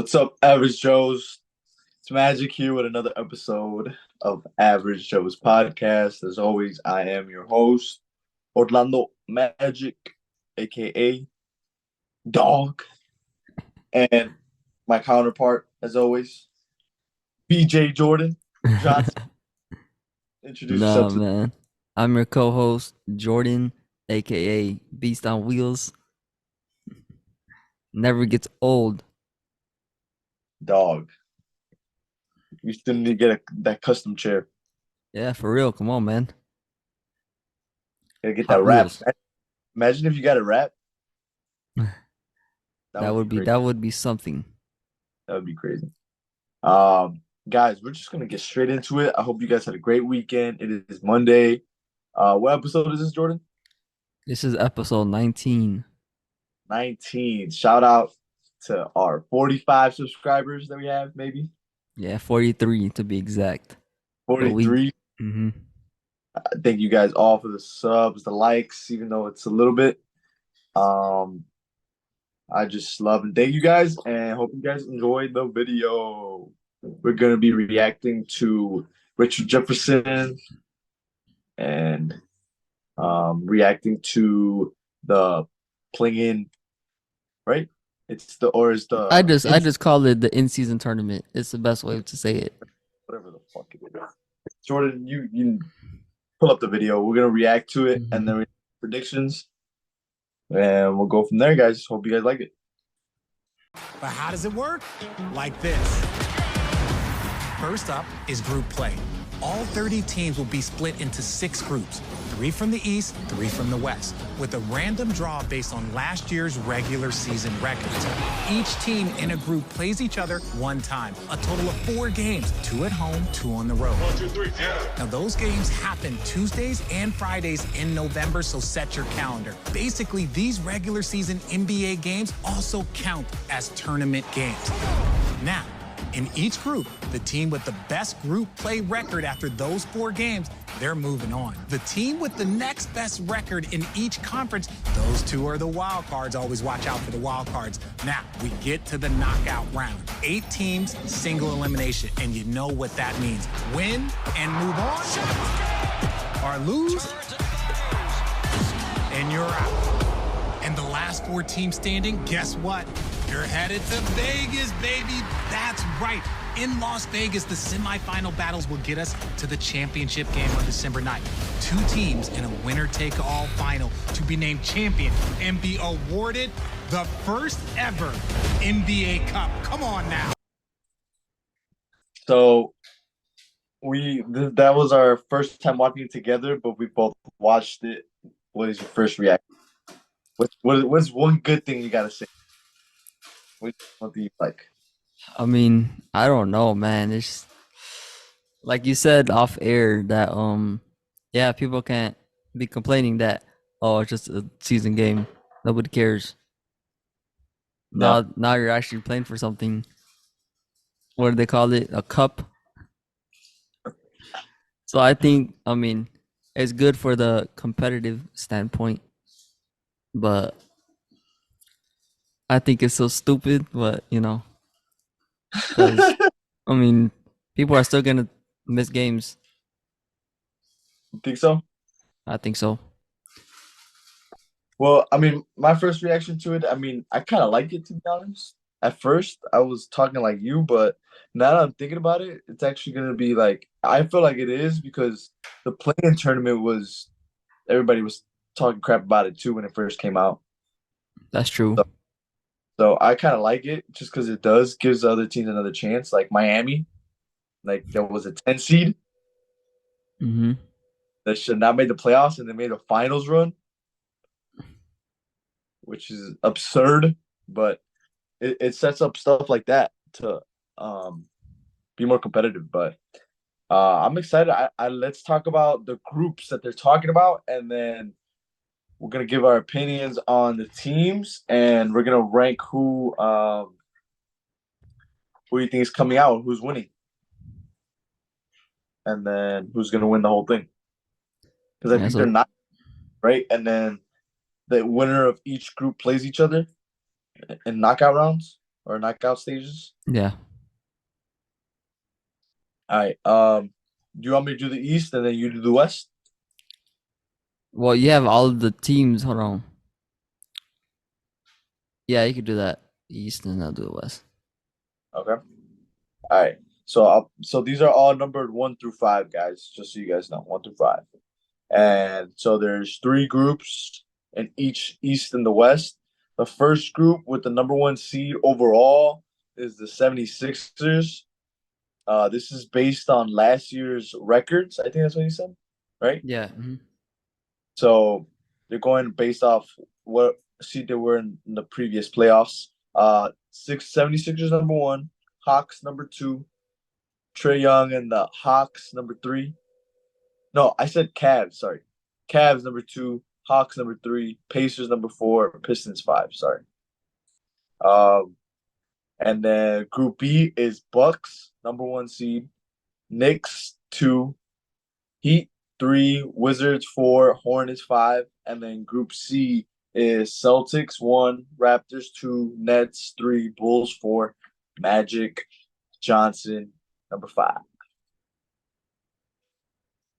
What's up, Average Joes? It's Magic here with another episode of Average Joe's podcast. As always, I am your host, Orlando Magic, aka Dog, and my counterpart, as always, BJ Jordan Johnson. Introduce Nah, yourself to man. I'm your co-host, Jordan, aka Beast on Wheels. Never gets old. the dog. You still need to get that custom chair. Yeah, for real. Come on, man. Gotta get that Hot wrap. Wheels. Imagine if you got a wrap. That That would be would be great. that would be something. That would be crazy. Guys, we're just gonna get straight into it. I hope you guys had a great weekend. It is Monday. What episode is this, Jordan? This is episode 19. 19. Shout out to our 45 subscribers that we have, maybe Yeah, 43 to be exact. But we 43. hmm Thank you guys all for the subs, the likes, even though it's a little bit. Um, I just love and thank you guys, and hope you guys enjoyed the video. We're gonna be reacting to Richard Jefferson and reacting to the playing, right? It's the or is I the just I just call it the in-season tournament. It's the best way to say it. whatever the fuck it is. Jordan, you pull up the video. We're gonna react to it and then predictions, and we'll go from there, guys. Hope you guys like it. But how does it work? Like this. First up is group play. All 30 teams will be split into 6 groups, 3 from the East, 3 from the West, with a random draw based on last year's regular season records. Each team in a group plays each other one time, a total of 4 games, 2 at home, 2 on the road. 1, 2, 3, yeah. Now, those games happen Tuesdays and Fridays in November, so set your calendar. Basically, these regular season NBA games also count as tournament games. Now, in each group, the team with the best group play record after those 4 games, they're moving on. The team with the next best record in each conference, those 2 are the wild cards. Always watch out for the wild cards. Now, we get to the knockout round. 8 teams, single elimination, and you know what that means. Win and move on, or lose, and you're out. And the last 4 teams standing, guess what? You're headed to Vegas, baby. That's right. In Las Vegas, the semifinal battles will get us to the championship game on December 9th. 2 teams in a winner-take-all final to be named champion and be awarded the first ever NBA Cup. Come on now. So that was our first time watching it together, but we both watched it. What is your first reaction? What's one good thing you gotta say? What do you like? I mean, I don't know, man. It's like you said off air that yeah, people can't be complaining that it's just a season game. Nobody cares. No. Now you're actually playing for something. What do they call it? A cup. So I mean, it's good for the competitive standpoint, but I think it's so stupid. But 'cause, I mean, people are still gonna miss games. You think so? I think so. Well, I mean, my first reaction to it, I mean, I kind of like it, to be honest. At first, I was talking like you, but now that I'm thinking about it, it's actually gonna be like I feel like it is because the playing tournament was everybody was talking crap about it too when it first came out. That's true. So I kind of like it just because it does gives other teams another chance. Like Miami, like there was a 10 seed Mm-hmm. that should not made the playoffs and they made a finals run, which is absurd. But it sets up stuff like that to be more competitive. But I'm excited. I let's talk about the groups that they're talking about, and then we're gonna give our opinions on the teams, and we're gonna rank who you think is coming out, who's winning, and then who's gonna win the whole thing. Because I Yeah, think so they're not right, and then the winner of each group plays each other in knockout rounds. or knockout stages. Yeah. All right. Do you want me to do the East and then you do the West? Well, you have all of the teams. Hold on. Yeah, you could do that. East and I'll do the West. Okay. All right. So these are all numbered 1 through 5, guys. Just so you guys know, 1 through 5. And so there's 3 groups in each East and the West. The first group with the number 1 seed overall is the 76ers. This is based on last year's records. I think that's what you said, right? Yeah. So they're going based off what seed they were in the previous playoffs. 76ers number 1, Hawks number 2, Trae Young and the Hawks number 3. No, I said Cavs. Sorry, Cavs number 2, Hawks number 3, Pacers number 4, Pistons 5. Sorry. And then Group B is Bucks number 1 seed, Knicks 2, Heat 3, Wizards 4, Hornets 5, and then Group C is Celtics 1, Raptors 2, Nets 3, Bulls 4, Magic Johnson number 5.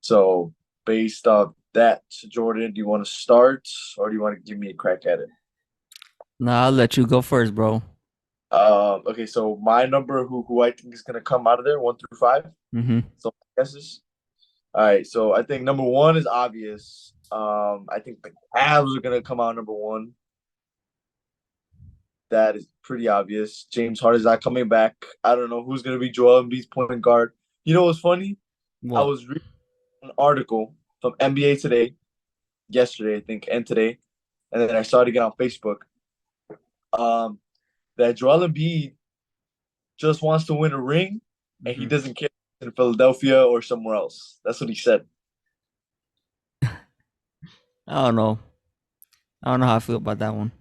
So based off that, Jordan, do you want to start or do you want to give me a crack at it? No, I'll let you go first, bro. Okay, so my number, who I think is gonna come out of there, 1 through 5. Mm-hmm. So guesses. All right, so I think number 1 is obvious. I think the Cavs are gonna come out number 1. That is pretty obvious. James Harden's not coming back. I don't know who's gonna be Joel Embiid's point guard. You know what's funny? I What? was reading an article from NBA Today yesterday, I think, and today, and then I saw it again on Facebook. That Joel Embiid just wants to win a ring, and he doesn't care in Philadelphia or somewhere else. That's what he said. I don't know. I don't know how I feel about that one.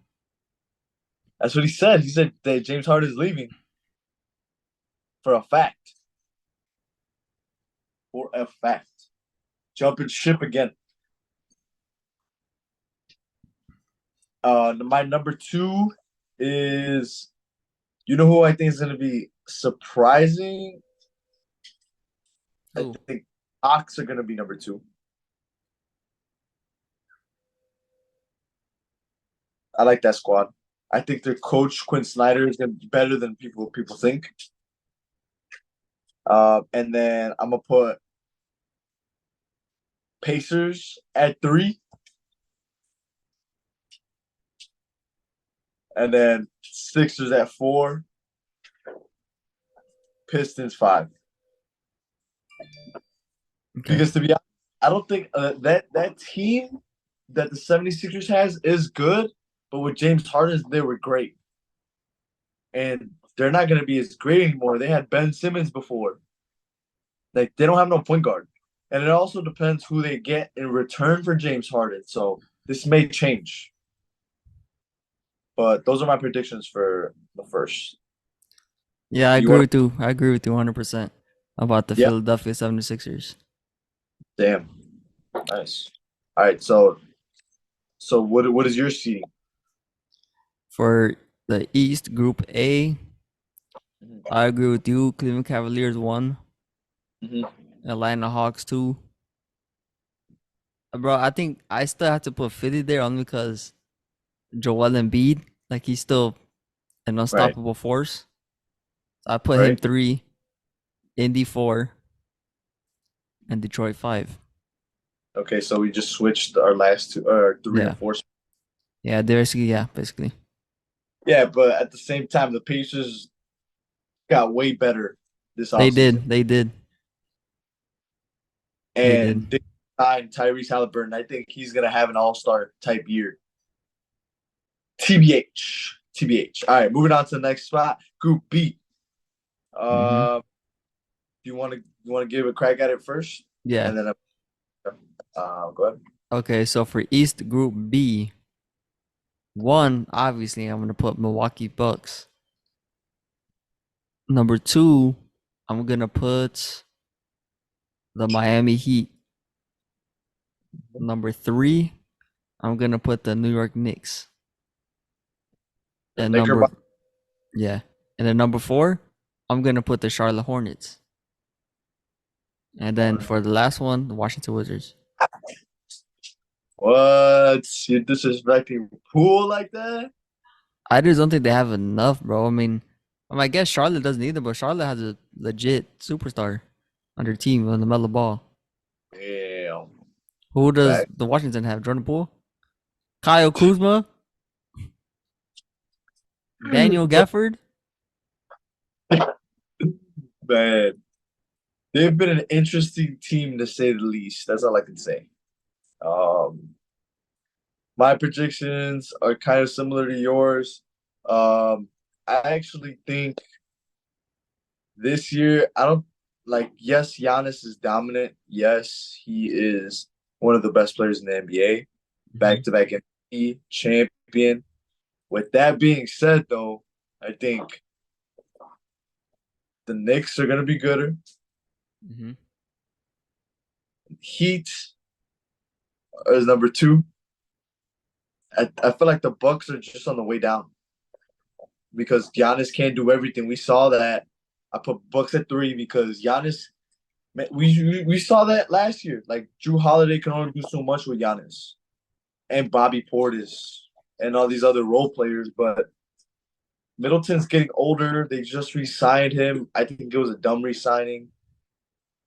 That's what he said. He said that James Harden is leaving for a fact. For a fact. Jumping ship again. My number 2 is, you know who I think is going to be surprising? Who? I think Hawks are going to be number 2. I like that squad. I think their coach Quinn Snyder is going to be better than people think. And then I'm gonna put Pacers at 3, and then Sixers at 4, Pistons 5. Okay. Because to be honest, I don't think that team that the 76ers has is good, but with James Harden, they were great. And they're not going to be as great anymore. They had Ben Simmons before. Like, they don't have no point guard. And it also depends who they get in return for James Harden. So this may change. But those are my predictions for the first. Yeah, I You agree wanna- with you. I agree with you 100% about the Yeah. Philadelphia 76ers. Damn. Nice. All right, so what is your seeding? For the East Group A, Mhm. I agree with you. Cleveland Cavaliers 1, Mhm. Atlanta Hawks 2. Bro, I think I still have to put Philly there only because Joel Embiid, like he's still an unstoppable force. So I put him Right. 3, Indy 4, and Detroit 5. Okay, so we just switched our last 2 or 3 Yeah. and 4. Yeah, basically. Yeah, but at the same time, the Pacers got way better this They offseason. did. And they signed Tyrese Halliburton. I think he's gonna have an all-star type year. TBH. All right, moving on to the next spot, Group B. Do you want to give a crack at it first? Yeah. And then go ahead. Okay, so for East Group B, 1, obviously, I'm going to put Milwaukee Bucks. Number 2, I'm going to put the Miami Heat. Number 3, I'm going to put the New York Knicks. And Knickerbocker. And then number 4, I'm gonna put the Charlotte Hornets. And then for the last one, the Washington Wizards. What? You're disrespecting Poole like that? I just don't think they have enough, bro. I mean, I guess Charlotte doesn't either, but Charlotte has a legit superstar on their team on the Melo Ball. Damn. Who does Fact. the Washington have? Jordan Poole, Kyle Kuzma, Daniel Gafford. Man, they've been an interesting team to say the least. That's all I can say. My predictions are kind of similar to yours. I actually think this year, I don't like, yes, Giannis is dominant. Yes, he is one of the best players in the NBA, back-to-back MVP champion. With that being said, though, I think the Knicks are going to be gooder. Mm-hmm. Heat is number 2. I feel like the Bucks are just on the way down because Giannis can't do everything. We saw that. I put Bucks at 3 because Giannis. Man, we saw that last year. Like Drew Holiday can only do so much with Giannis, and Bobby Portis, and all these other role players. But Middleton's getting older. They just re-signed him. I think it was a dumb re-signing,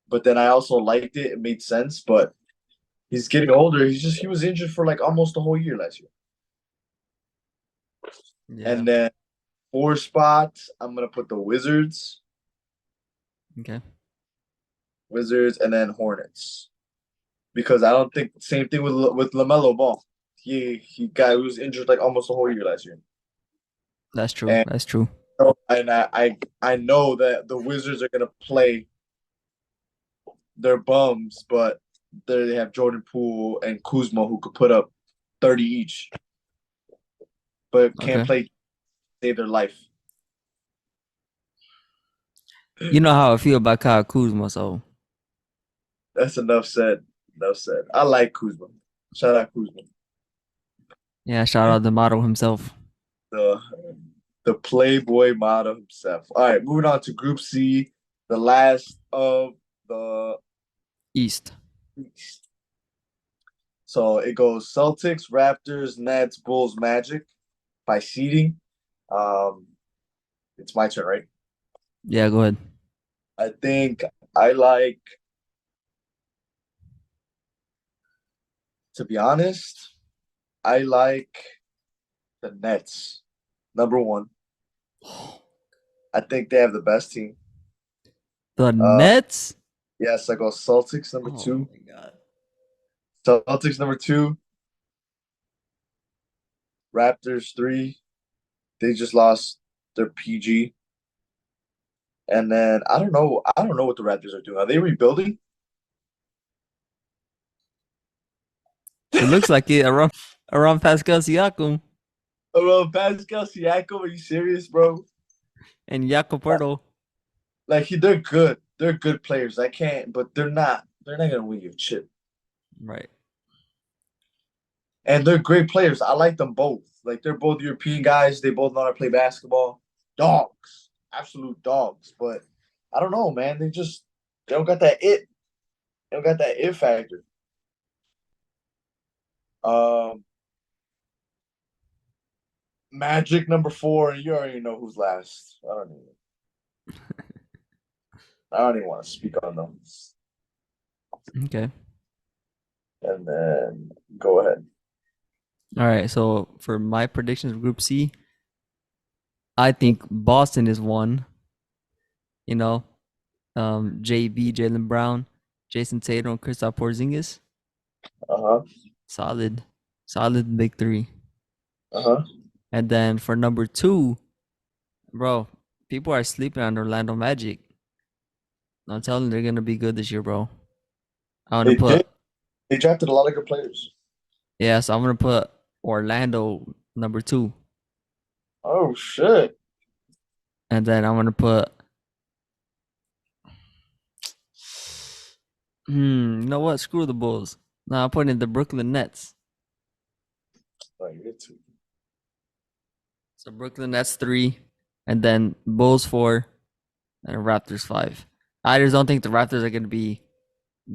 but then I also liked it. It made sense. But he's getting older. He was injured for like almost the whole year last year. Yeah. And then 4 spots, I'm gonna put the Wizards. Okay. Wizards, and then Hornets, because I don't think same thing with LaMelo Ball. He was injured like almost the whole year last year. That's true. And, That's true. And I know that the Wizards are gonna play their bums, but they have Jordan Poole and Kuzma who could put up 30 each, but can't play save their life. You know how I feel about Kyle Kuzma, so That's enough said. Enough said. I like Kuzma. Shout out Kuzma. yeah, shout out the model himself. The Playboy model himself. All right, moving on to Group C, the last of the East. East. So it goes Celtics, Raptors, Nets, Bulls, Magic by seeding. It's my turn, right? Yeah, go ahead. I think I like, to be honest, I like the Nets. Number 1. I think they have the best team. The Nets? Yes, I go Celtics number 2. Oh my god. Celtics number 2. Raptors 3. They just lost their PG. And then I don't know what the Raptors are doing. Are they rebuilding? It looks like it around Pascal Siakam Pascal Siakam, are you serious, bro? and Jakob Poeltl. Like they're good. They're good players. But they're not gonna win you chip. Right. And they're great players. I like them both. Like they're both European guys. They both know how to play basketball. Dogs. Absolute dogs. But I don't know, man. They don't got that it. They don't got that it factor. Magic number 4, and you already know who's last. I don't even want to speak on them. Okay. And then go ahead. All right. So for my predictions of Group C, I think Boston is 1. You know, JB, Jaylen Brown, Jason Tatum, Kristaps Porzingis. Solid big 3. And then for number 2, bro, people are sleeping on Orlando Magic. I'm telling you, they're gonna be good this year, bro. They drafted a lot of good players. Yeah, so I'm gonna put Orlando number 2. Oh shit. And then I'm gonna put you know what? Screw the Bulls. No, I'm putting in the Brooklyn Nets. Oh, you're too. So Brooklyn Nets 3. and then Bulls 4, and Raptors 5. I just don't think the Raptors are gonna be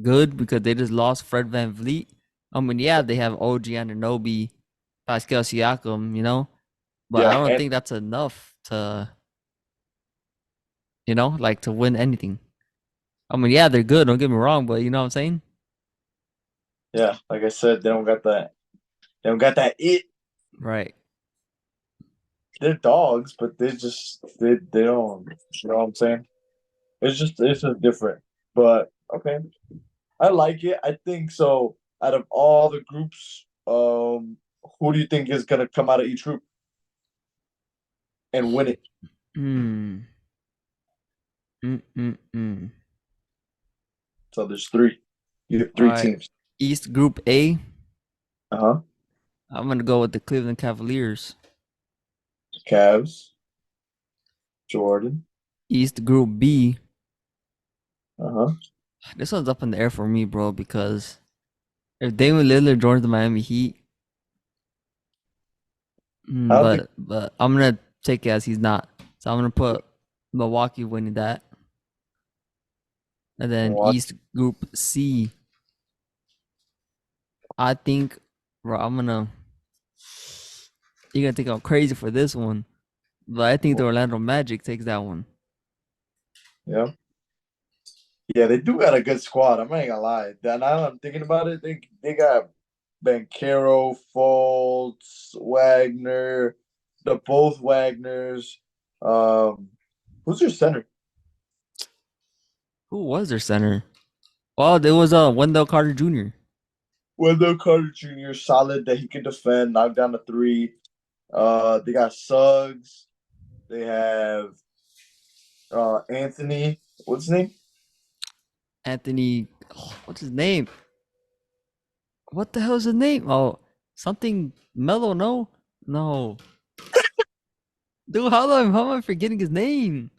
good because they just lost Fred VanVleet. I mean, yeah, they have OG Anunoby, Pascal Siakam, but I Yeah, don't and think that's enough to, like to win anything. I mean, yeah, they're good. Don't get me wrong, but you know what I'm saying? yeah, like I said, they don't got that. They don't got that it. Right. They're dogs, but they don't. You know what I'm saying? It's just different. But okay, I like it. I think so. Out of all the groups, who do you think is gonna come out of each group and win it? Hmm. Mm. So there's three. You have All three right. teams. East Group A. Uh-huh. I'm gonna go with the Cleveland Cavaliers. Cavs, Jordan. East Group B. Uh-huh. This one's up in the air for me, bro, because if Damian Lillard joins the Miami Heat, I don't think but I'm gonna take it as he's not. So I'm gonna put Milwaukee winning that, and then Milwaukee. East Group C. I think, bro, you're gonna think I'm crazy for this one, but I think the Orlando Magic takes that one. Yeah. Yeah, they do got a good squad. I'm not gonna lie. Now that I'm thinking about it, they got Bankero, Fultz, Wagner, the both Wagners. Who's your center? Who was their center? Oh, there was Wendell Carter Jr. Wendell Carter Jr. Solid that he can defend, knock down the three. They got Suggs. They have Anthony. What's his name? Anthony. What's his name? What the hell is his name? Oh, something Mellow? No. Dude, how am I forgetting his name?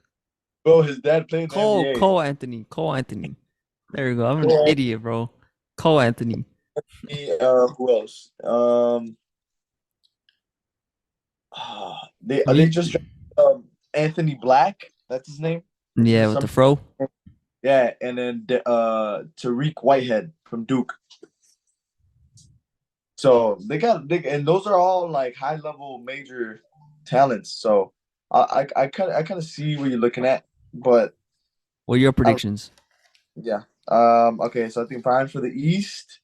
Oh, his dad played in the Cole NBA. Cole Anthony. Cole Anthony. There you go. I'm an Cole idiot, bro. Cole Anthony. Anthony, who else? They You, just Anthony Black. That's his name. yeah, with the Some fro. yeah, and then Tariq Whitehead from Duke. So and those are all like high level major talents. So I kind of see what you're looking at, but What are your predictions? yeah. Okay, so I think fine for the East.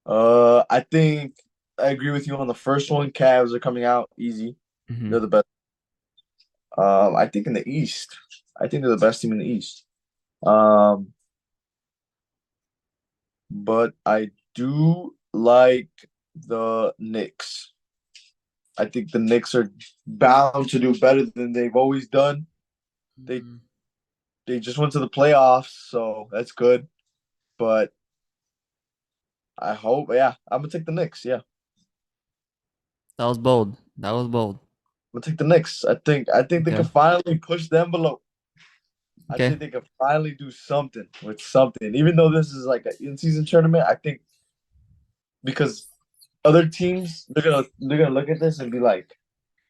I think I agree with you on the first one. Cavs are coming out easy. Mm-hmm. They're the best. I think in the East, I think they're the best team in the East. Um, but I do like the Knicks. I think the Knicks are bound to do better than they've always done. They they just went to the playoffs, so that's good. But I hope, yeah, I'm gonna take the Knicks. Yeah, That was bold. That was bold. I'm gonna take the Knicks. I think they Okay. can finally push the envelope. I Okay. think they can finally do something with something. Even though this is like an in-season tournament, I think because other teams they're gonna look at this and be like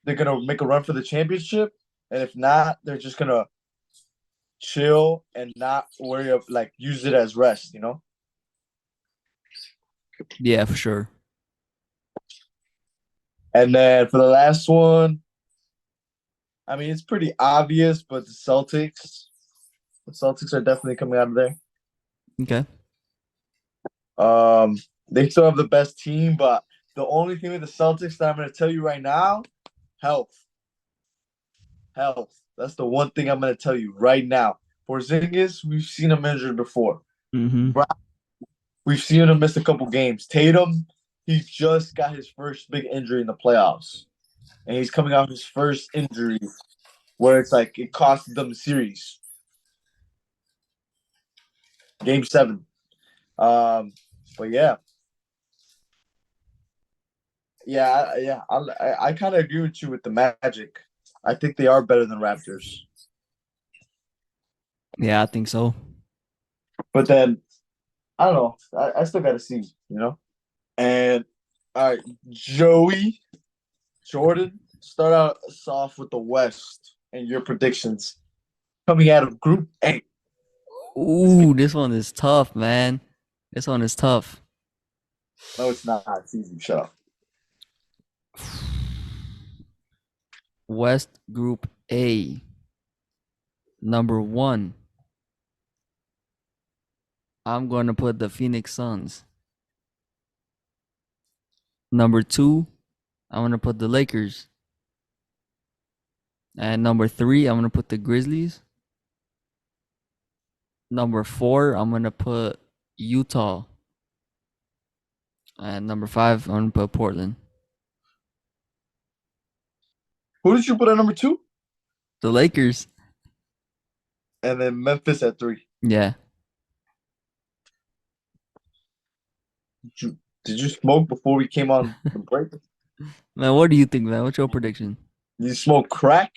they're gonna make a run for the championship, and if not, they're just gonna chill and not worry of like use it as rest. Yeah, for sure. And then for the last one, I mean it's pretty obvious, but the Celtics are definitely coming out of there. Okay. They still have the best team, but the only thing with the Celtics that I'm going to tell you right now, health. Health. That's the one thing I'm going to tell you right now. Porzingis, we've seen him injured before. Mm-hmm. We've seen him miss a couple games. Tatum, he just got his first big injury in the playoffs, and he's coming off his first injury where it's like it cost them the series. Game 7. But yeah. Yeah. I kind of agree with you with the Magic. I think they are better than Raptors. Yeah, I think so. But then I don't know. I still got to see. And all right, Joey Jordan. start us off with the West and your predictions coming out of Group A. Ooh, this one is tough, man. This one is tough. No, it's not. It's easy. Shut up. West Group A. Number 1. I'm going to put the Phoenix Suns. Number 2, I'm going to put the Lakers. And number 3, I'm going to put the Grizzlies. Number 4, I'm going to put Utah. And number 5, I'm going to put Portland. Who did you put at number 2? The Lakers. And then Memphis at 3. Yeah. Did you smoke before we came on the break? Man, what do you think, man? What's your prediction? You smoke crack?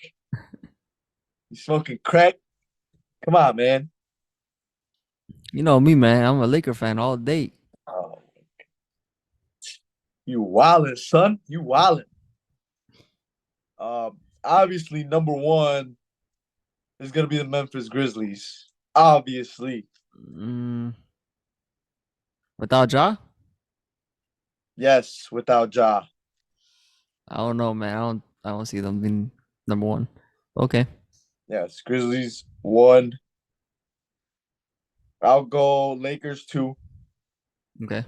You smoking crack? Come on, man. You know me, man. I'm a Laker fan all day. Oh, you wildin', son. You wildin'. Obviously, number 1 is gonna be the Memphis Grizzlies. Obviously. Without Ja? Yes, without Ja. I don't know, man. I don't see them being number 1. Okay. Yes, Grizzlies 1. I'll go Lakers 2. Okay.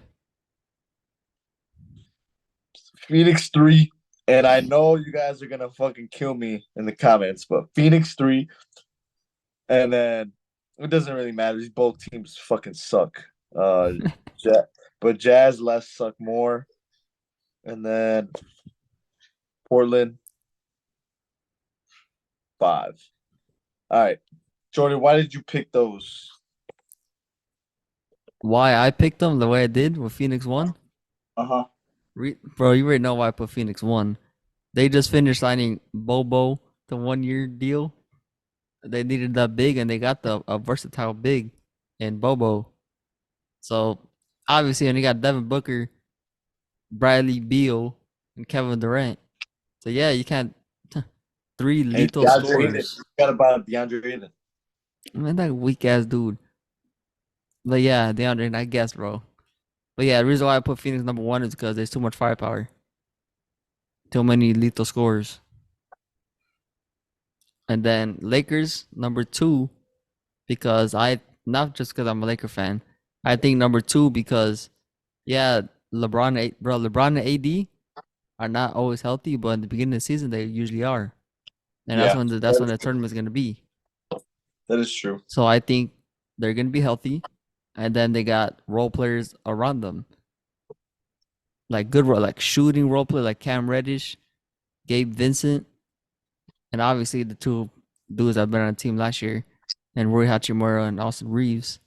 Phoenix 3. And I know you guys are gonna fucking kill me in the comments, but Phoenix 3. And then it doesn't really matter. These both teams fucking suck. But Jazz less suck more. And then Portland 5. All right. Jordan, why did you pick those? Why I picked them the way I did with Phoenix 1? Uh-huh. Bro, you already know why I put Phoenix 1. They just finished signing Bobo, the 1-year deal. They needed that big, and they got a versatile big in Bobo. So, obviously, and they got Devin Booker, Bradley Beal, and Kevin Durant. So, yeah, you can't... 3 lethal scorers. You got about DeAndre Ayton. Man, that weak-ass dude. But, yeah, DeAndre, I guess, bro. But, yeah, the reason why I put Phoenix number 1 is because there's too much firepower. Too many lethal scorers. And then Lakers number 2, because not just because I'm a Laker fan. I think number 2 because, yeah, LeBron and AD are not always healthy, but in the beginning of the season they usually are, and that's when the tournament is gonna be. That is true. So I think they're gonna be healthy, and then they got role players around them, like like shooting role play, like Cam Reddish, Gabe Vincent. And obviously the 2 dudes that have been on the team last year, and Rui Hachimura and Austin Reeves,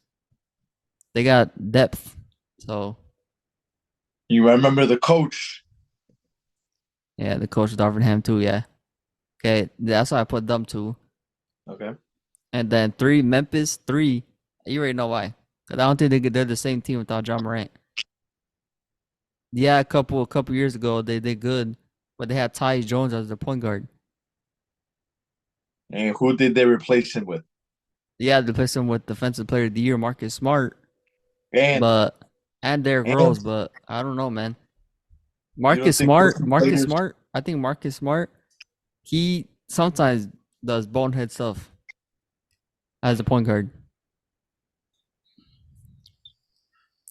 they got depth. So you remember the coach? Yeah, the coach of Darvin Ham too. Yeah. Okay, that's why I put them 2. Okay. And then 3, Memphis 3. You already know why. Cause I don't think they're the same team without Ja Morant. Yeah, a couple years ago they did good, but they had Tyus Jones as their point guard. And who did they replace him with? Yeah, they replaced him with Defensive Player of the Year, Marcus Smart. And Derrick Rose, but I don't know, man. Marcus Smart. I think Marcus Smart, he sometimes does bonehead stuff as a point guard.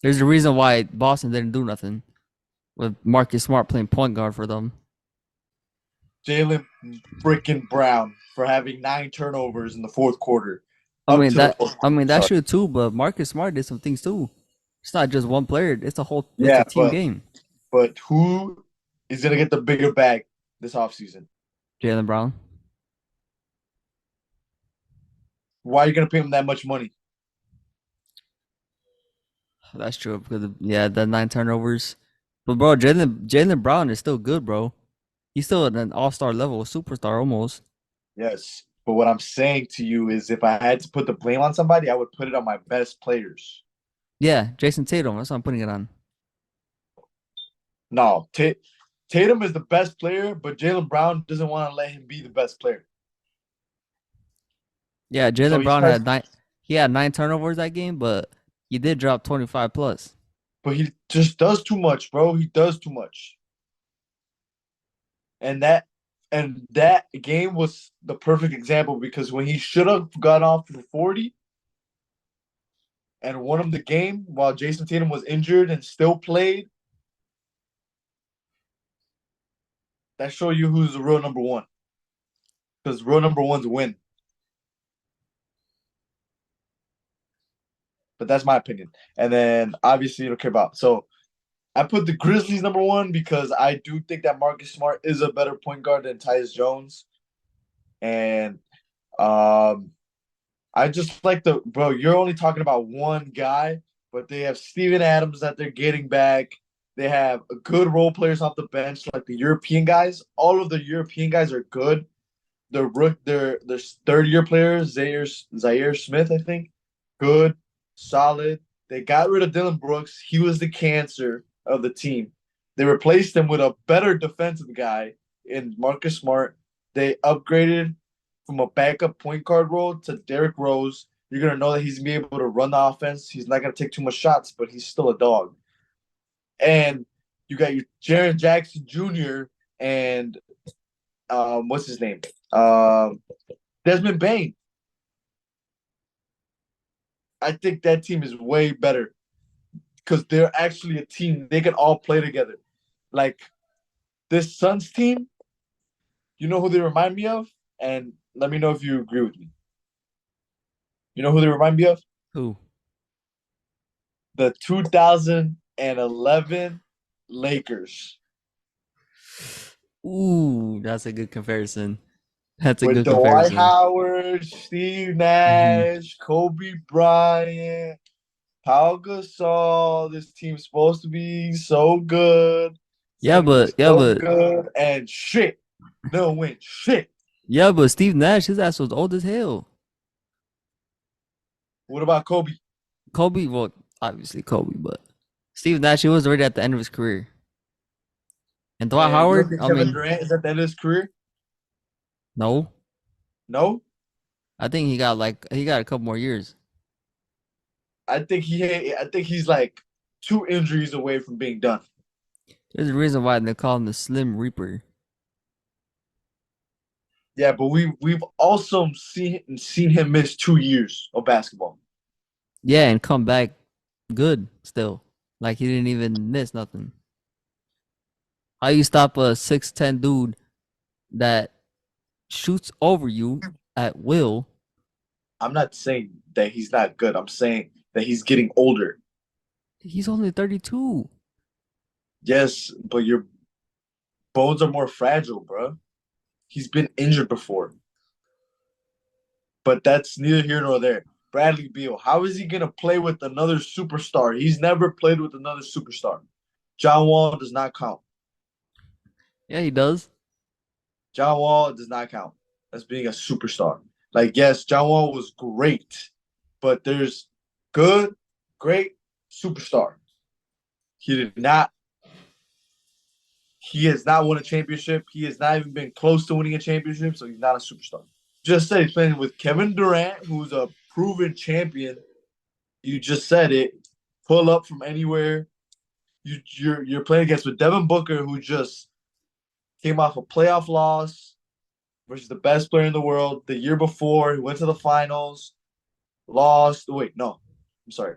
There's a reason why Boston didn't do nothing with Marcus Smart playing point guard for them. Jaylen freaking Brown for having 9 turnovers in the 4th quarter. I mean that's true too, but Marcus Smart did some things too. It's not just one player; it's a team game. But who is gonna get the bigger bag this offseason? Jaylen Brown. Why are you gonna pay him that much money? That's true because the 9 turnovers. But bro, Jaylen Brown is still good, bro. He's still at an all-star level, superstar almost. Yes, but what I'm saying to you is, if I had to put the blame on somebody, I would put it on my best players. Yeah, Jason Tatum. That's what I'm putting it on. No, Tatum is the best player, but Jaylen Brown doesn't want to let him be the best player. Yeah, So Jalen he Brown tries, had nine. He had 9 turnovers that game, but he did drop 25 plus. but he just does too much, bro. He does too much. And that game was the perfect example because when he should have gone off for 40 and won him the game while Jason Tatum was injured and still played, that show you who's the real number one. Because real number ones win. But that's my opinion. And then obviously you don't care about. So I put the Grizzlies number one because I do think that Marcus Smart is a better point guard than Tyus Jones. And I just like bro, you're only talking about one guy, but they have Steven Adams that they're getting back. They have good role players off the bench, like the European guys. All of the European guys are good. Their third year players, Zaire Smith, I think, good, solid. They got rid of Dylan Brooks. He was the cancer of the team. They replaced him with a better defensive guy in Marcus Smart. They upgraded from a backup point guard role to Derrick Rose. You're gonna know that he's gonna be able to run the offense. He's not gonna take too much shots, but he's still a dog. And you got your Jaren Jackson Jr. and what's his name? Desmond Bain. I think that team is way better because they're actually a team. They can all play together. Like this Suns team, you know who they remind me of? And let me know if you agree with me. You know who they remind me of? Who? The 2011 Lakers. Ooh, that's a good comparison. That's a With good Dwight comparison. Howard, Steve Nash, Kobe Bryant, Pau Gasol. This team's supposed to be so good. Yeah, but So good and shit. They'll win shit. yeah, but Steve Nash, his ass was old as hell. What about Kobe? Kobe, well, obviously Kobe, but Steve Nash, he was already at the end of his career. And Dwight And you don't Howard, think I Kevin mean, Durant is at the end of his career? no. No, I think he got a couple more years. I think he's like 2 injuries away from being done. There's a reason why they call him the Slim Reaper. Yeah, but we've also seen him miss 2 years of basketball. Yeah, and come back good still. Like he didn't even miss nothing. How you stop a 6'10" dude that shoots over you at will? I'm not saying that he's not good. I'm saying that he's getting older. He's only 32. Yes, but your bones are more fragile, bro. He's been injured before. But that's neither here nor there. Bradley Beal, how is he gonna play with another superstar? He's never played with another superstar. John Wall does not count. Yeah, he does. John Wall does not count as being a superstar. Like, yes, John Wall was great, but there's good, great, superstar. He did not. He has not won a championship. He has not even been close to winning a championship, so he's not a superstar. Just said he's playing with Kevin Durant, who's a proven champion. You just said it. Pull up from anywhere. You're playing against with Devin Booker, who just came off a playoff loss versus the best player in the world. The year before, he went to the finals, lost. Wait, no, I'm sorry.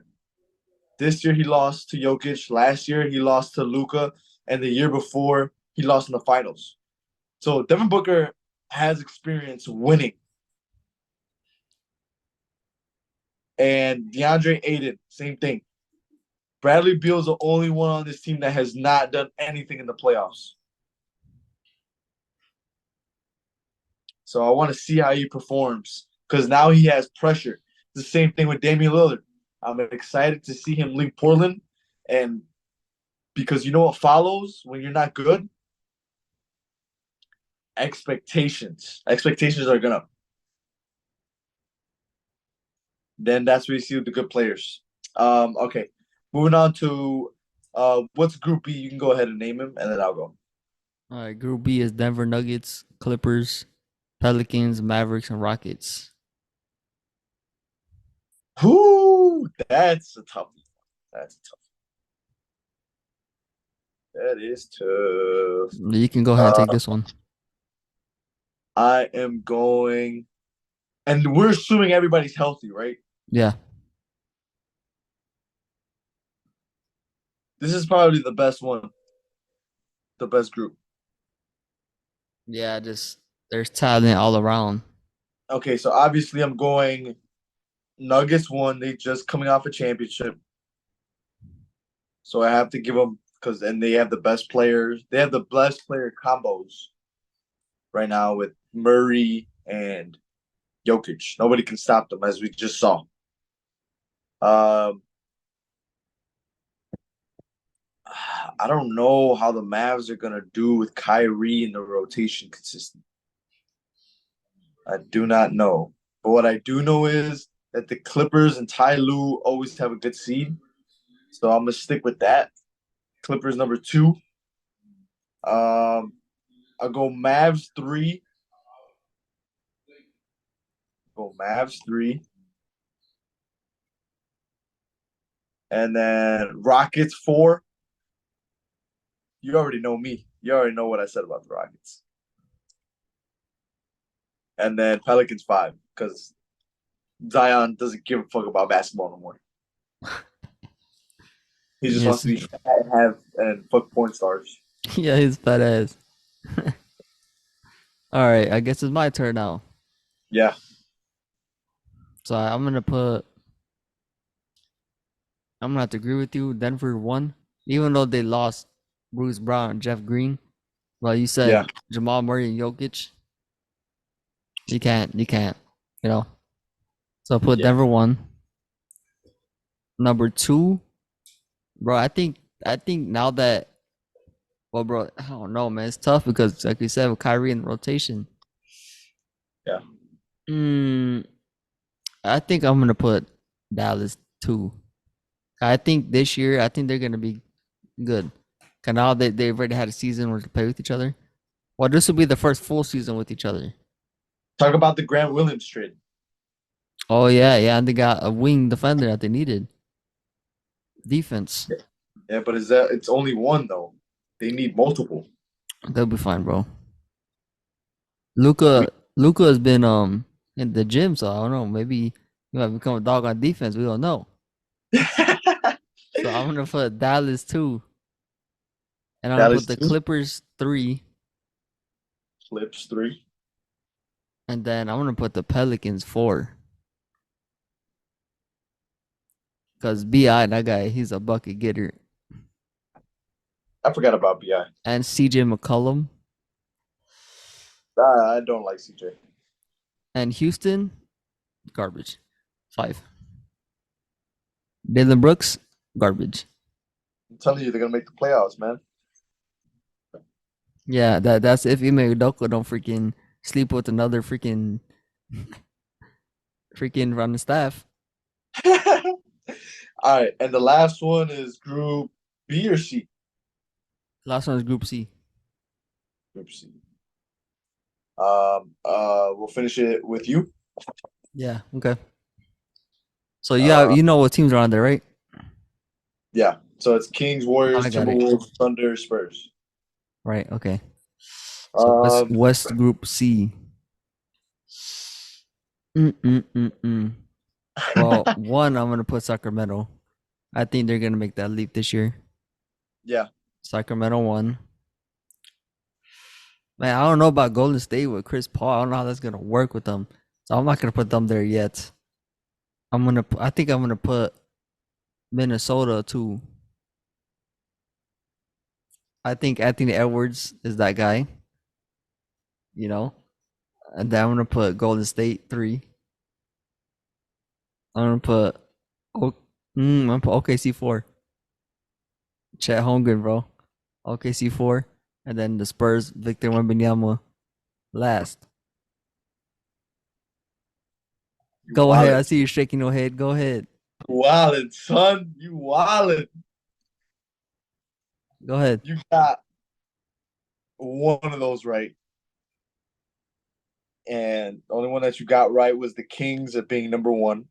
This year he lost to Jokic. Last year he lost to Luka, and the year before he lost in the finals. So Devin Booker has experience winning. And DeAndre Ayton, same thing. Bradley Beal is the only one on this team that has not done anything in the playoffs. So I want to see how he performs because now he has pressure. The same thing with Damian Lillard. I'm excited to see him leave Portland, and because you know what follows when you're not good? Expectations. Expectations are gonna. Then that's where you see the good players. Okay, moving on to what's Group B? You can go ahead and name him, and then I'll go. All right, Group B is Denver Nuggets, Clippers, Pelicans, Mavericks, and Rockets. Whoo, that's a tough one. That's a tough one. That is tough. You can go ahead and take this one. I am going, and we're assuming everybody's healthy, right? Yeah. This is probably the best one, the best group. Yeah, just there's talent all around. Okay, so obviously I'm going Nuggets won. They just coming off a championship. So I have to give them because and they have the best players. They have the best player combos right now with Murray and Jokic. Nobody can stop them, as we just saw. I don't know how the Mavs are gonna do with Kyrie in the rotation consistent. I do not know. But what I do know is that the Clippers and Ty Lue always have a good seed. So I'm gonna stick with that. Clippers number 2. I'll go Mavs 3. Go Mavs 3. And then Rockets 4. You already know me. You already know what I said about the Rockets. And then Pelicans 5, because Zion doesn't give a fuck about basketball no more. He just wants to be fat and have and fuck porn stars. Yeah, his fat ass. All right, I guess it's my turn now. Yeah. So I'm gonna have to agree with you. Denver won, even though they lost Bruce Brown and Jeff Green. Well, you said Jamal Murray and Jokic. You can't, you know. So I put Denver 1. Number 2, bro. I think now that, well, bro, I don't know, man. It's tough because, like you said, with Kyrie in rotation. Yeah. I think I'm gonna put Dallas 2. I think this year, I think they're gonna be good. Cause now they've already had a season where they play with each other. Well, this will be the first full season with each other. Talk about the Grant Williams trade. Oh yeah, and they got a wing defender that they needed. Defense. Yeah, but it's only one though. They need multiple. They'll be fine, bro. Luka has been in the gym, so I don't know. Maybe he might become a dog on defense. We don't know. So I'm gonna put Dallas 2. And I'm gonna put the Clippers 3. Clips 3. And then I'm gonna put the Pelicans 4. Cause BI, that guy, he's a bucket getter. I forgot about BI. And CJ McCollum. I don't like CJ. And Houston, garbage. 5. Dylan Brooks, garbage. I'm telling you, they're gonna make the playoffs, man. Yeah, that's if Ime Udoka don't freaking sleep with another freaking on the staff. All right, and the last one is Group B or C? Last one is Group C. Group C. We'll finish it with you. Yeah. Okay. So you know what teams are on there, right? Yeah. So it's Kings, Warriors, Timberwolves, Thunder, Spurs. Right. Okay. So West Group C. Well, one, I'm gonna put Sacramento. I think they're gonna make that leap this year. Yeah. Sacramento 1. Man, I don't know about Golden State with Chris Paul. I don't know how that's gonna work with them. So I'm not gonna put them there yet. I think I'm gonna put Minnesota 2. I think Anthony Edwards is that guy. You know? And then I'm gonna put Golden State 3. I'm gonna put OKC 4. Chet Holmgren, bro. OKC 4. And then the Spurs, Victor Wembanyama last. Go ahead. I see you shaking your head. Go ahead. Wildin', son. You wildin'. Go ahead. You got one of those right. And the only one that you got right was the Kings at being number one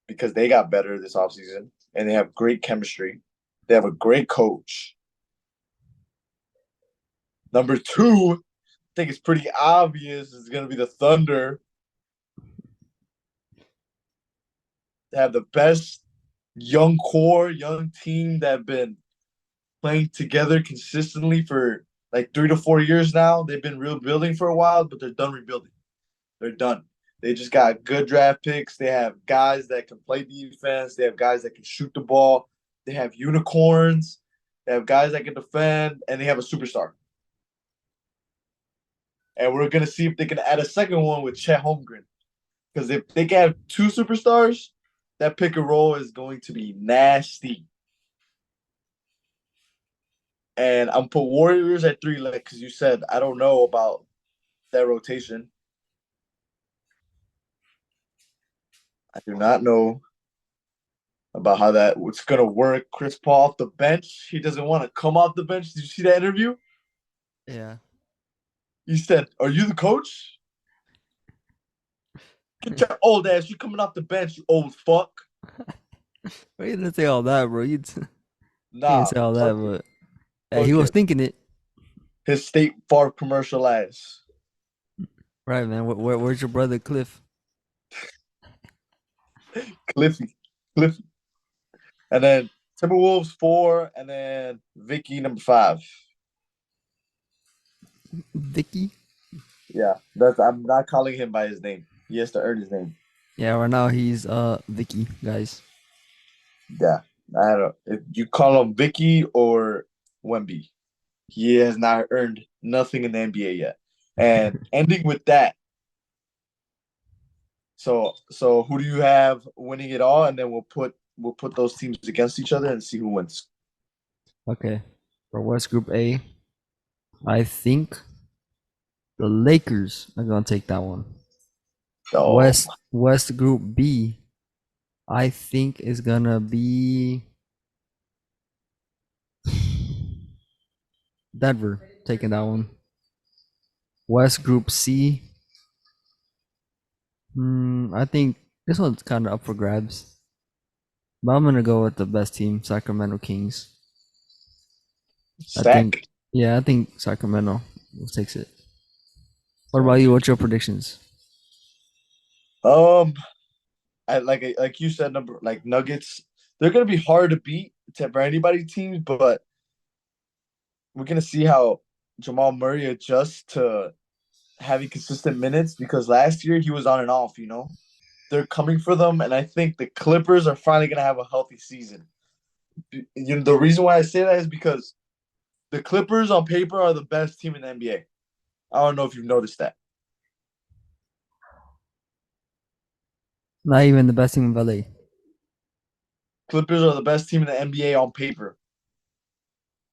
because they got better this offseason and they have great chemistry. They have a great coach. Number two, I think it's pretty obvious is going to be the Thunder. They have the best young core, young team that have been playing together consistently for like 3 to 4 years now. They've been rebuilding for a while, but they're done rebuilding. They're done. They just got good draft picks. They have guys that can play defense. They have guys that can shoot the ball. They have unicorns. They have guys that can defend, and they have a superstar. And we're gonna see if they can add a second one with Chet Holmgren, because if they can have two superstars, that pick and roll is going to be nasty. And I'm put Warriors at 3, like because you said I don't know about that rotation. I do not know about how that what's gonna work. Chris Paul off the bench. He doesn't want to come off the bench. Did you see that interview? Yeah. He said, "Are you the coach? Get your old ass. You coming off the bench, you old fuck." Well, you didn't say all that, bro. You Nah, didn't say all that, but yeah, he fuck was it. thinking it. His State Farm commercial ass. Right, man. Where's your brother Cliff? Cliffy. And then Timberwolves 4, and then Vicky number 5. Vicky? Yeah, I'm not calling him by his name. He has to earn his name. Yeah, right now he's Vicky, guys. Yeah, I don't. If you call him Vicky or Wemby, he has not earned nothing in the NBA yet. And ending with that. So who do you have winning it all? And then we'll put those teams against each other and see who wins. Okay. For West Group A, I think the Lakers are gonna take that one. Oh, West Group B, I think is gonna be Denver taking that one. West Group C, I think this one's kind of up for grabs. But I'm gonna go with the best team, Sacramento Kings. I think Sacramento takes it. What about you? What's your predictions? I like you said, Nuggets. They're gonna be hard to beat for anybody teams, but we're gonna see how Jamal Murray adjusts to having consistent minutes because last year he was on and off. They're coming for them, and I think the Clippers are finally gonna have a healthy season. The reason why I say that is because the Clippers on paper are the best team in the NBA. I don't know if you've noticed that. Not even the best team in LA. Clippers are the best team in the NBA on paper.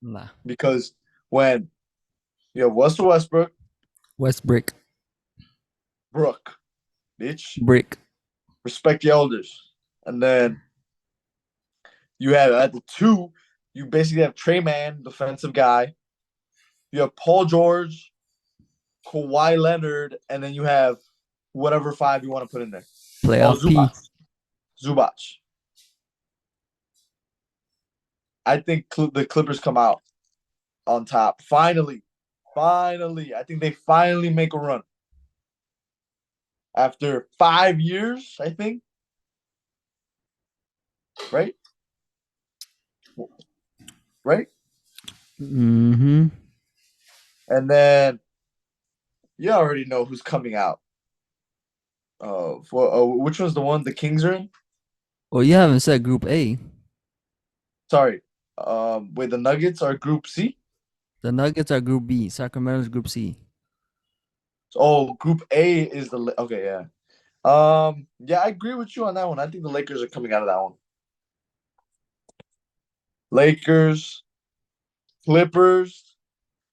Nah. Because when you have Russell Westbrook, Westbrook. Brooke, bitch, Brick. respect the elders. And then you have at the 2, you basically have Trey Mann, defensive guy. You have Paul George, Kawhi Leonard, and then you have whatever 5 you want to put in there. Playoff P. Zubac. I think the Clippers come out on top. Finally. I think they finally make a run. After 5 years, I think. Right? Mm-hmm. And then you already know who's coming out. Which one's the one the Kings are in? Well, you haven't said Group A. Sorry. Wait, the Nuggets are Group C? The Nuggets are Group B. Sacramento's Group C. Group A is the okay, yeah. Yeah, I agree with you on that one. I think the Lakers are coming out of that one. Lakers, Clippers,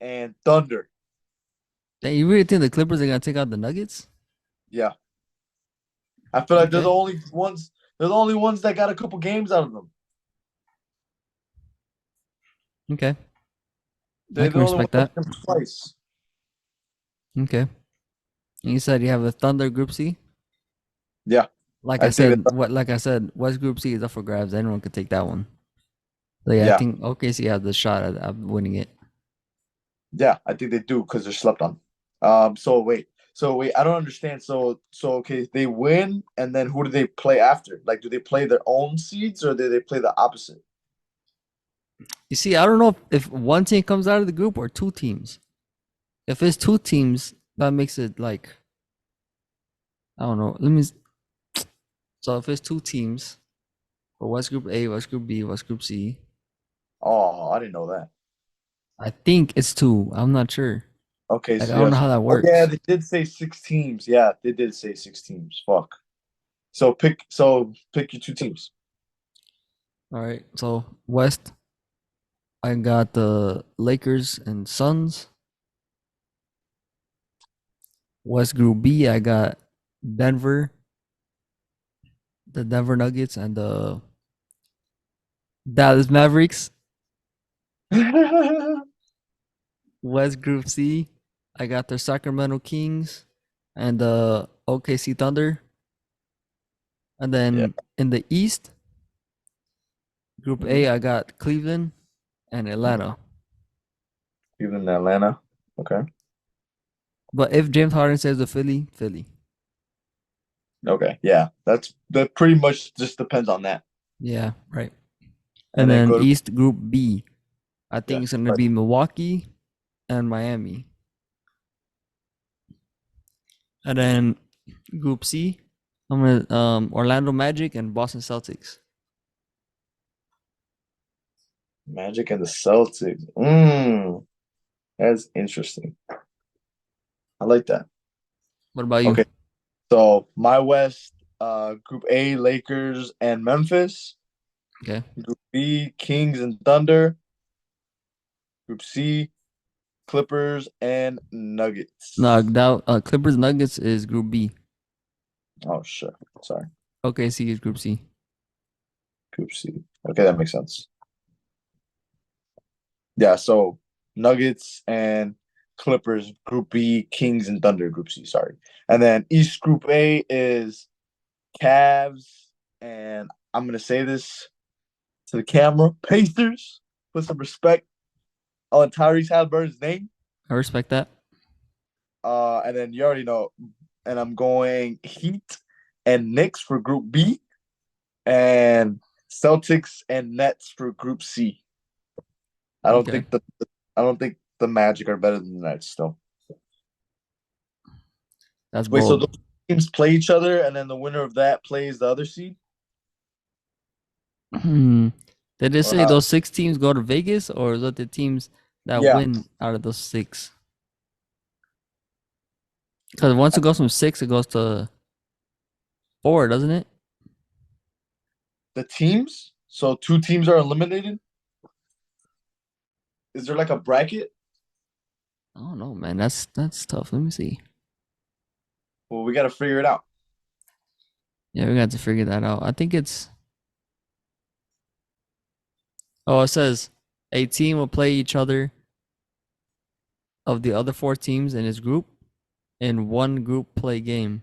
and Thunder. Dang, you really think the Clippers are gonna take out the Nuggets? Yeah. I feel like they're Okay. the only ones. They're the only ones that got a couple games out of them. Okay. They're can the only one respect that. that went twice. Okay. And you said you have a Thunder Group C. Yeah, Like I I think said, West Group C is up for grabs. Anyone could take that one. So yeah, I yeah, think OKC has the shot at winning it. yeah, I think they do because they're slept on. So wait, I don't understand. So okay, they win, and then who do they play after? Like, do they play their own seeds or do they play the opposite? You see, I don't know if one team comes out of the group or two teams. If it's two teams, that makes it like I don't know. So if it's two teams for West Group A, West Group B, West Group C, Oh, I didn't know that. I think it's two. I'm not sure. Okay, Like so I don't yes. know how that Oh yeah, works. they did say 6 teams. Yeah, they did say 6 teams. Fuck. So pick your 2 teams. All right. So West, I got the Lakers and Suns. West Group B, I got Denver, the Denver Nuggets, and the Dallas Mavericks. West Group C, I got the Sacramento Kings and the OKC Thunder. And Yeah. then in the East, Group Mhm. A, I got Cleveland and Atlanta. Cleveland, Atlanta. Okay. But if James Harden says the Philly, Philly. Okay. Yeah. That pretty much just depends on that. Yeah, right. And And then then go to East Group B, I think yeah. it's gonna be Milwaukee and Miami. And then Group C, I'm gonna Orlando Magic and Boston Celtics. Magic and the Celtics. That's interesting. I like that. What about you? Okay. So my West, Group A, Lakers and Memphis. Okay. Group B, Kings and Thunder. Group C, Clippers and Nuggets. No, that Clippers Nuggets is Group B. Oh shit. Sorry. OKC is Group C. Group C. Okay, that makes sense. Yeah, so Nuggets and Clippers, Group B, Kings and Thunder, Group C, sorry. And then East Group A is Cavs, and I'm gonna say this to the camera, Pacers. Put some respect on Tyrese Halliburton's name. I respect that. And then you already know, and I'm going Heat and Knicks for Group B, and Celtics and Nets for Group C. I don't Okay. think the Magic are better than the Nets still. That's Wait, so bold. those teams play each other, and then the winner of that plays the other seed? Did they Or say how? those 6 teams go to Vegas, or is it the teams that Yeah. win out of those 6? Because once it goes from 6, it goes to 4, doesn't it? The teams? So 2 teams are eliminated? Is there like a bracket? I don't know, man. That's tough. Let me see. Well, we got to figure it out. Yeah, we got to figure that out. I think it's. Oh, it says a team will play each other of the other 4 teams in its group in one group play game.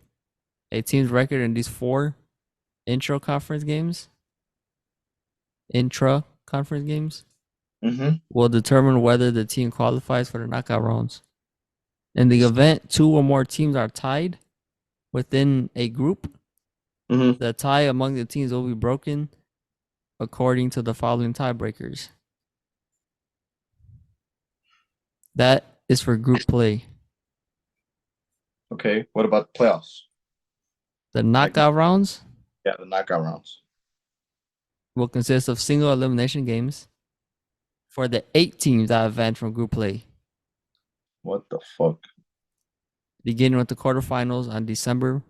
A team's record in these 4 intra-conference games Mm-hmm. will determine whether the team qualifies for the knockout rounds. In the event 2 or more teams are tied within a group, Mm-hmm. the tie among the teams will be broken according to the following tiebreakers. That is for group play. Okay. What about the playoffs? The knockout rounds Yeah, the knockout rounds. will consist of single elimination games for the 8 teams that advance from group play, What the fuck? beginning with the quarterfinals on December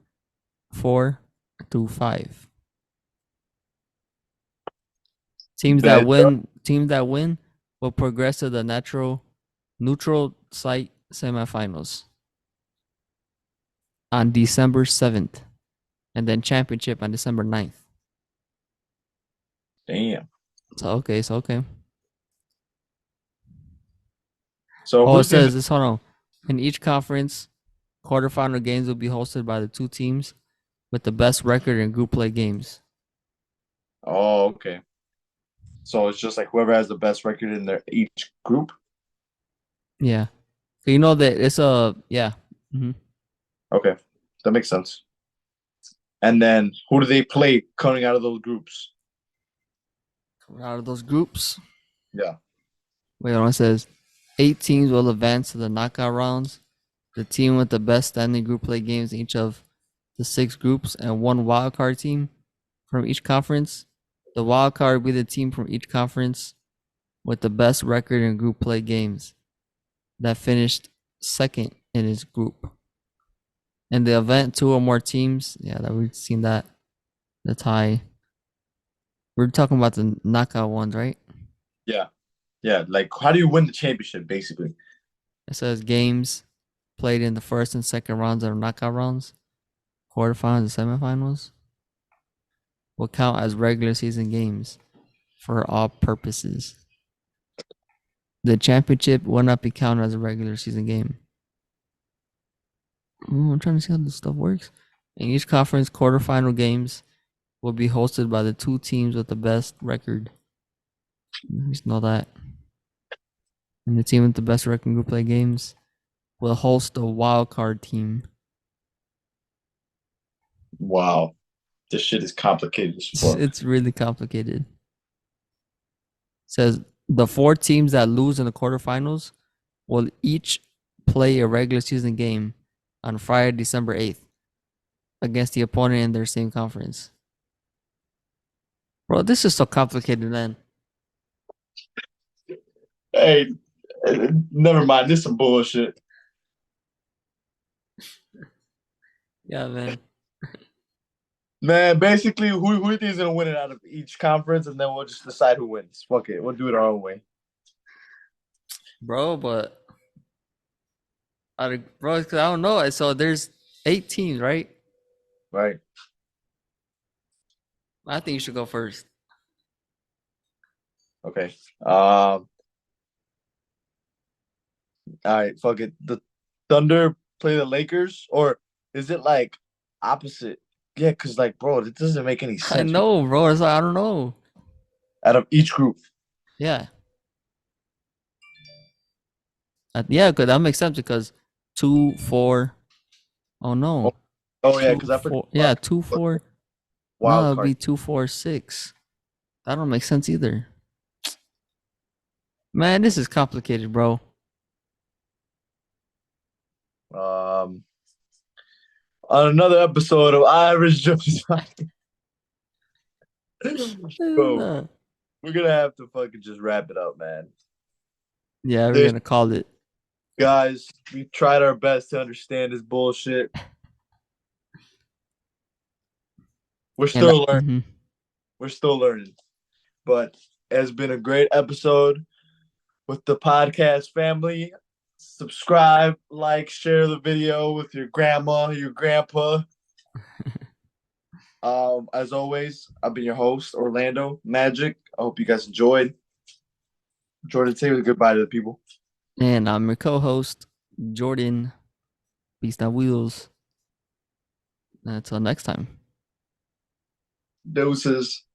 4 through 5. Teams that win will progress to the neutral site semifinals on December 7th, and then championship on December 9th. Damn. So okay. So Oh, who it do you think? says this. Hold on. In each conference, quarterfinal games will be hosted by the two teams with the best record in group play games. Oh, okay. So it's just like whoever has the best record in their each group. Yeah. So you know that it's a yeah. hmm Okay, that makes sense. And then who do they play coming out of those groups? Out of those groups, Yeah. wait, on it says 8 teams will advance to the knockout rounds. The team with the best standing group play games in each of the 6 groups and one wild card team from each conference. The wild card will be the team from each conference with the best record in group play games that finished second in its group. In the event, 2 or more teams, yeah, that we've seen that the tie. We're talking about the knockout ones, right? Yeah. Yeah. Like, how do you win the championship, basically? It says games played in the first and second rounds of knockout rounds, quarterfinals and semifinals will count as regular season games for all purposes. The championship will not be counted as a regular season game. Oh, I'm trying to see how this stuff works. In each conference, quarterfinal games will be hosted by the 2 teams with the best record. Just know that. And the team with the best record in group play games will host the wild card team. Wow. This shit is complicated as fuck. It's really complicated. It says the 4 teams that lose in the quarterfinals will each play a regular season game on Friday, December 8th against the opponent in their same conference. Bro, this is so complicated, man. Hey, never mind. This is some bullshit. Yeah, man. Man, basically, who do you think is gonna win it out of each conference, and then we'll just decide who wins. Fuck it, we'll do it our own way. Bro, but bro, 'cause I don't know. So there's 8 teams, right? Right? I think you should go first. Okay. All right. Fuck it. The Thunder play the Lakers, or is it like opposite? Yeah, because like, bro, it doesn't make any I sense. know, bro. It's like, I don't know. Out of each group. Yeah. Yeah, because that makes sense because 2, 4. Oh no. Oh yeah, 2, because I 4. forgot Yeah, about 2, 4. No, wild it'd card. be 2, 4, 6. That don't make sense either. Man, this is complicated, bro. On another episode of Irish Joe's Bro, we're gonna have to fucking just wrap it up, man. Yeah, we're This, gonna call it. guys, we tried our best to understand this bullshit. We're And still learning. mhm. We're still learning. But it's been a great episode with the podcast family. Subscribe, like, share the video with your grandma, your grandpa. As always, I've been your host, Orlando Magic. I hope you guys enjoyed. Jordan, say a goodbye to the people. And I'm your co-host, Jordan Beast on Wheels. Until next time. Doses.